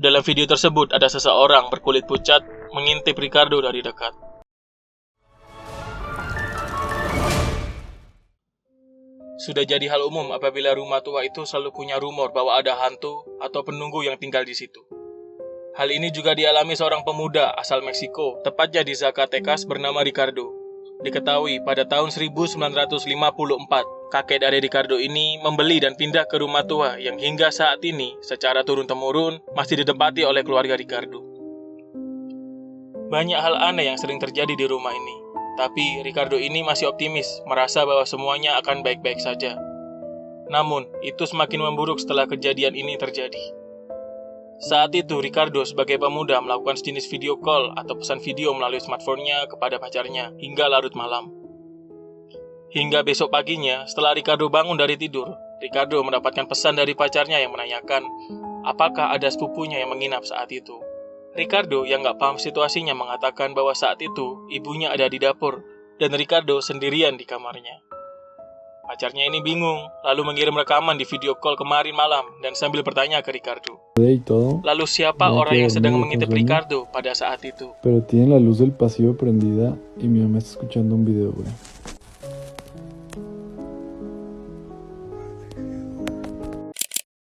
Dalam video tersebut ada seseorang berkulit pucat mengintip Ricardo dari dekat. Sudah jadi hal umum apabila rumah tua itu selalu punya rumor bahwa ada hantu atau penunggu yang tinggal di situ. Hal ini juga dialami seorang pemuda asal Meksiko, tepatnya di Zacatecas bernama Ricardo. Diketahui pada tahun 1954, kakek dari Ricardo ini membeli dan pindah ke rumah tua yang hingga saat ini secara turun-temurun masih ditempati oleh keluarga Ricardo. Banyak hal aneh yang sering terjadi di rumah ini, tapi Ricardo ini masih optimis, merasa bahwa semuanya akan baik-baik saja. Namun, itu semakin memburuk setelah kejadian ini terjadi. Saat itu, Ricardo sebagai pemuda melakukan sejenis video call atau pesan video melalui smartphone-nya kepada pacarnya hingga larut malam. Hingga besok paginya, setelah Ricardo bangun dari tidur, Ricardo mendapatkan pesan dari pacarnya yang menanyakan apakah ada sepupunya yang menginap saat itu. Ricardo yang gak paham situasinya mengatakan bahwa saat itu ibunya ada di dapur dan Ricardo sendirian di kamarnya. Pacarnya ini bingung, lalu mengirim rekaman di video call kemarin malam dan sambil bertanya ke Ricardo. Lalu siapa orang yang sedang mengintip Ricardo pada saat itu? Pero tienen la luz del pasillo prendida y mi mamá está escuchando un video, güey.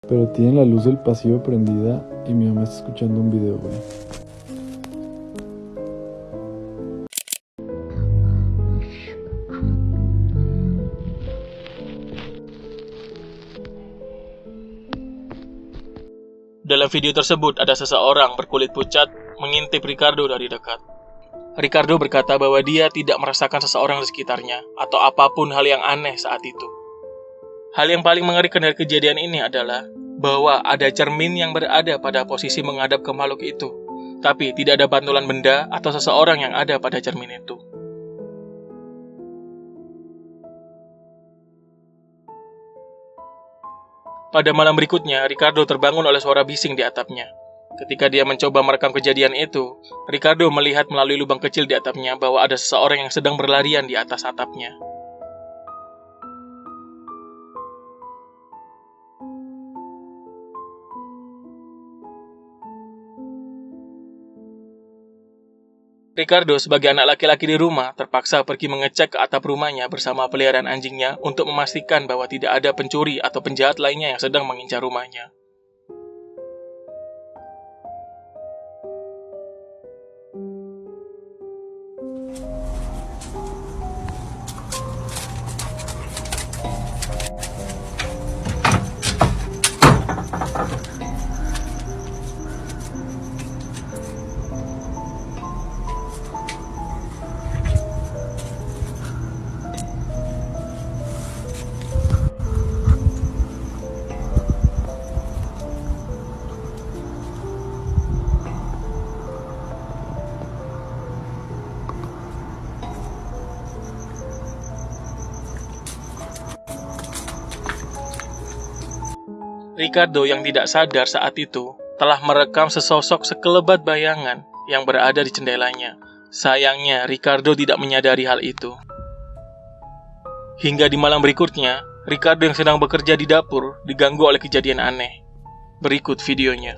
Pero tienen la luz del pasillo prendida y mi mamá está escuchando un video, güey. Dalam video tersebut ada seseorang berkulit pucat mengintip Ricardo dari dekat. Ricardo berkata bahwa dia tidak merasakan seseorang di sekitarnya atau apapun hal yang aneh saat itu. Hal yang paling mengerikan dari kejadian ini adalah bahwa ada cermin yang berada pada posisi menghadap ke makhluk itu, tapi tidak ada bantulan benda atau seseorang yang ada pada cermin itu. Pada malam berikutnya, Ricardo terbangun oleh suara bising di atapnya. Ketika dia mencoba merekam kejadian itu, Ricardo melihat melalui lubang kecil di atapnya bahwa ada seseorang yang sedang berlarian di atas atapnya. Ricardo sebagai anak laki-laki di rumah terpaksa pergi mengecek ke atap rumahnya bersama peliharaan anjingnya untuk memastikan bahwa tidak ada pencuri atau penjahat lainnya yang sedang mengincar rumahnya. Ricardo yang tidak sadar saat itu telah merekam sesosok sekelebat bayangan yang berada di jendelanya. Sayangnya, Ricardo tidak menyadari hal itu. Hingga di malam berikutnya, Ricardo yang sedang bekerja di dapur diganggu oleh kejadian aneh. Berikut videonya.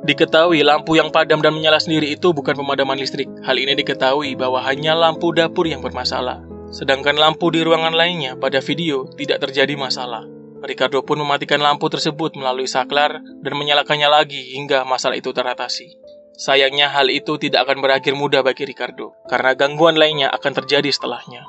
Diketahui lampu yang padam dan menyala sendiri itu bukan pemadaman listrik. Hal ini diketahui bahwa hanya lampu dapur yang bermasalah. Sedangkan lampu di ruangan lainnya pada video tidak terjadi masalah. Ricardo pun mematikan lampu tersebut melalui saklar dan menyalakannya lagi hingga masalah itu teratasi. Sayangnya hal itu tidak akan berakhir mudah bagi Ricardo, karena gangguan lainnya akan terjadi setelahnya.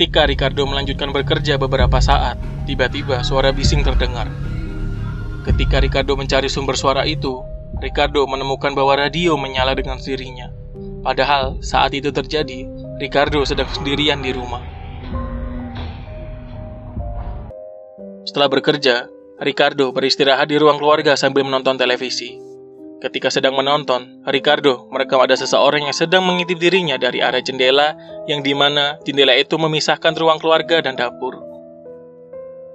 Ketika Ricardo melanjutkan bekerja beberapa saat, tiba-tiba suara bising terdengar. Ketika Ricardo mencari sumber suara itu, Ricardo menemukan bahwa radio menyala dengan sendirinya. Padahal saat itu terjadi, Ricardo sedang sendirian di rumah. Setelah bekerja, Ricardo beristirahat di ruang keluarga sambil menonton televisi. Ketika sedang menonton, Ricardo merekam ada seseorang yang sedang mengintip dirinya dari arah jendela, yang dimana jendela itu memisahkan ruang keluarga dan dapur.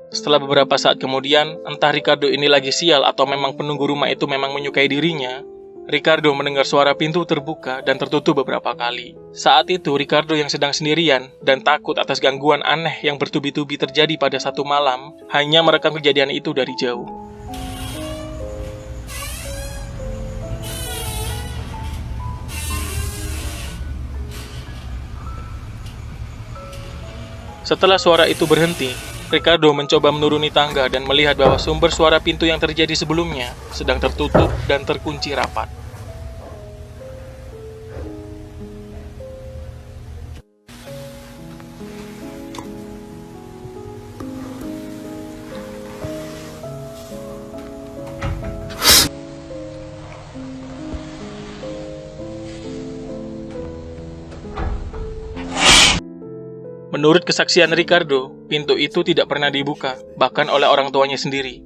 Setelah beberapa saat kemudian, entah Ricardo ini lagi sial atau memang penunggu rumah itu memang menyukai dirinya, Ricardo mendengar suara pintu terbuka dan tertutup beberapa kali. Saat itu, Ricardo yang sedang sendirian dan takut atas gangguan aneh yang bertubi-tubi terjadi pada satu malam, hanya merekam kejadian itu dari jauh. Setelah suara itu berhenti, Ricardo mencoba menuruni tangga dan melihat bahwa sumber suara pintu yang terjadi sebelumnya sedang tertutup dan terkunci rapat. Menurut kesaksian Ricardo, pintu itu tidak pernah dibuka, bahkan oleh orang tuanya sendiri.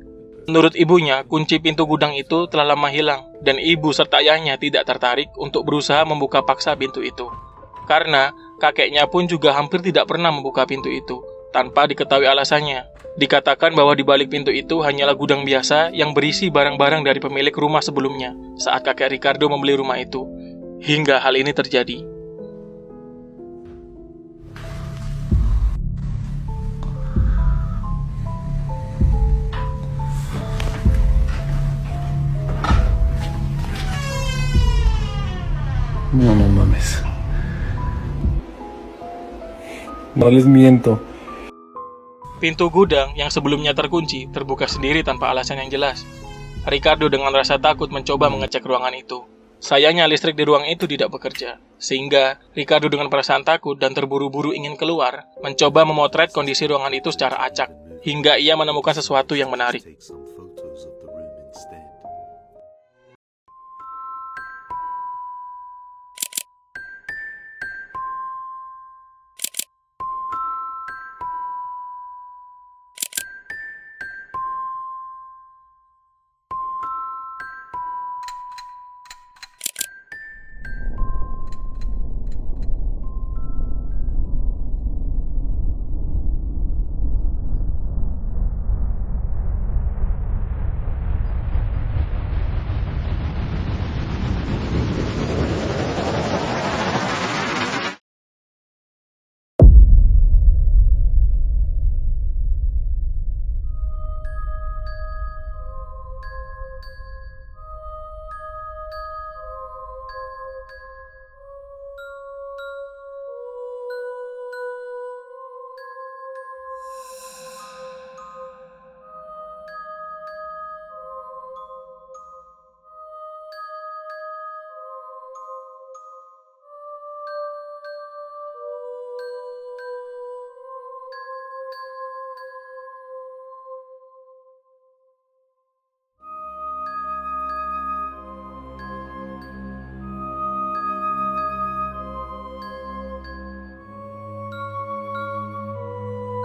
Menurut ibunya, kunci pintu gudang itu telah lama hilang, dan ibu serta ayahnya tidak tertarik untuk berusaha membuka paksa pintu itu. Karena kakeknya pun juga hampir tidak pernah membuka pintu itu, tanpa diketahui alasannya. Dikatakan bahwa di balik pintu itu hanyalah gudang biasa yang berisi barang-barang dari pemilik rumah sebelumnya, saat kakek Ricardo membeli rumah itu. Hingga hal ini terjadi. No mames. No les miento. Pintu gudang yang sebelumnya terkunci terbuka sendiri tanpa alasan yang jelas. Ricardo dengan rasa takut mencoba mengecek ruangan itu. Sayangnya listrik di ruang itu tidak bekerja, sehingga Ricardo dengan perasaan takut dan terburu-buru ingin keluar, mencoba memotret kondisi ruangan itu secara acak, hingga ia menemukan sesuatu yang menarik.